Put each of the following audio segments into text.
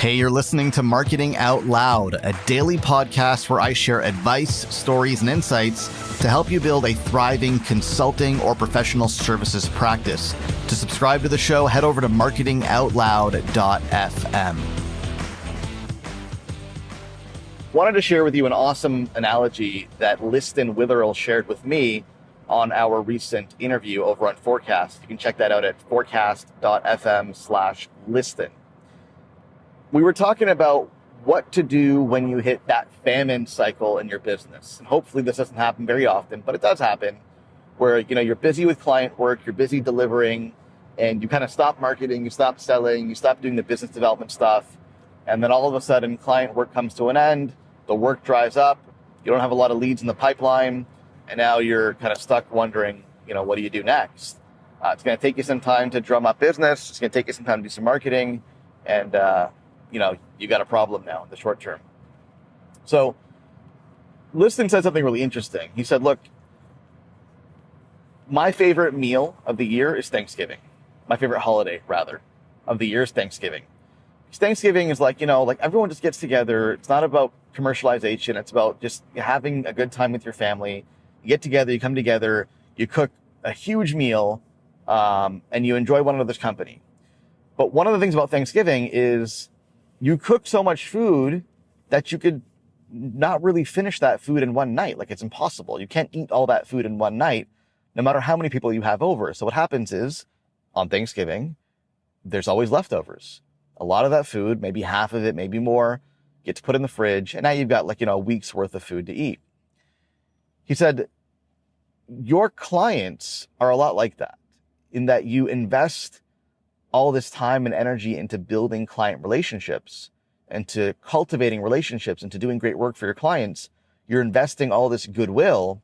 Hey, you're listening to Marketing Out Loud, a daily podcast where I share advice, stories, and insights to help you build a thriving consulting or professional services practice. To subscribe to the show, head over to marketingoutloud.fm. Wanted to share with you an awesome analogy that Liston Witherill shared with me on our recent interview over on Forecast. You can check that out at forecast.fm/Liston. We were talking about what to do when you hit that famine cycle in your business. And hopefully this doesn't happen very often, but it does happen where, you're busy with client work, you're busy delivering, and you kind of stop marketing, you stop selling, you stop doing the business development stuff. And then all of a sudden client work comes to an end, the work dries up, you don't have a lot of leads in the pipeline, and now you're kind of stuck wondering, what do you do next? It's going to take you some time to drum up business. It's going to take you some time to do some marketing. And, you got a problem now in the short term. So Liston said something really interesting. He said, look, my favorite meal of the year is Thanksgiving. My favorite holiday, rather, of the year is Thanksgiving. Thanksgiving is like everyone just gets together. It's not about commercialization. It's about just having a good time with your family. You get together, you come together, you cook a huge meal, and you enjoy one another's company. But one of the things about Thanksgiving is you cook so much food that you could not really finish that food in one night. Like, it's impossible. You can't eat all that food in one night, no matter how many people you have over. So what happens is, on Thanksgiving, there's always leftovers. A lot of that food, maybe half of it, maybe more, gets put in the fridge, and now you've got a week's worth of food to eat. He said, your clients are a lot like that, in that you invest all this time and energy into building client relationships and to cultivating relationships and to doing great work for your clients. You're investing all this goodwill.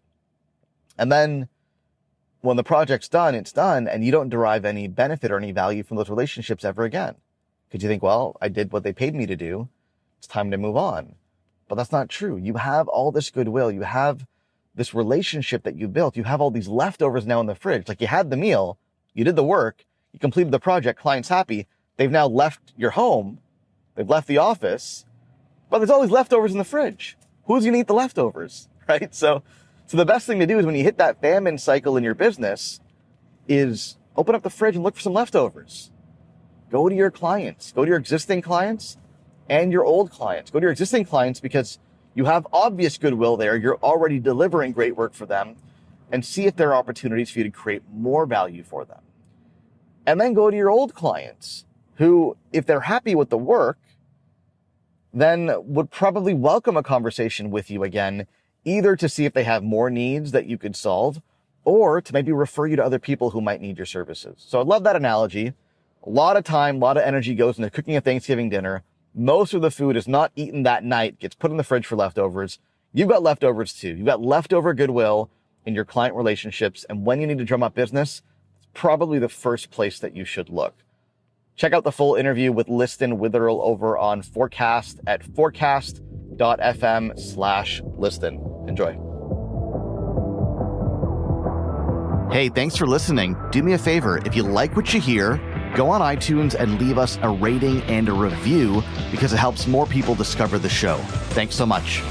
And then when the project's done, it's done, and you don't derive any benefit or any value from those relationships ever again. Because you think, well, I did what they paid me to do. It's time to move on. But that's not true. You have all this goodwill. You have this relationship that you built. You have all these leftovers now in the fridge. Like, you had the meal, you did the work, you completed the project, client's happy. They've now left your home. They've left the office, but there's all these leftovers in the fridge. Who's going to eat the leftovers, right? So the best thing to do is when you hit that famine cycle in your business is open up the fridge and look for some leftovers. Go to your clients, go to your existing clients and your old clients. Go to your existing clients because you have obvious goodwill there. You're already delivering great work for them, and see if there are opportunities for you to create more value for them. And then go to your old clients who, if they're happy with the work, then would probably welcome a conversation with you again, either to see if they have more needs that you could solve, or to maybe refer you to other people who might need your services. So I love that analogy. A lot of time, a lot of energy goes into cooking a Thanksgiving dinner. Most of the food is not eaten that night, gets put in the fridge for leftovers. You've got leftovers too. You've got leftover goodwill in your client relationships. And when you need to drum up business, probably the first place that you should look. Check out the full interview with Liston Witherill over on Forecast at forecast.fm/Liston. Enjoy. Hey, thanks for listening. Do me a favor. If you like what you hear, go on iTunes and leave us a rating and a review because it helps more people discover the show. Thanks so much.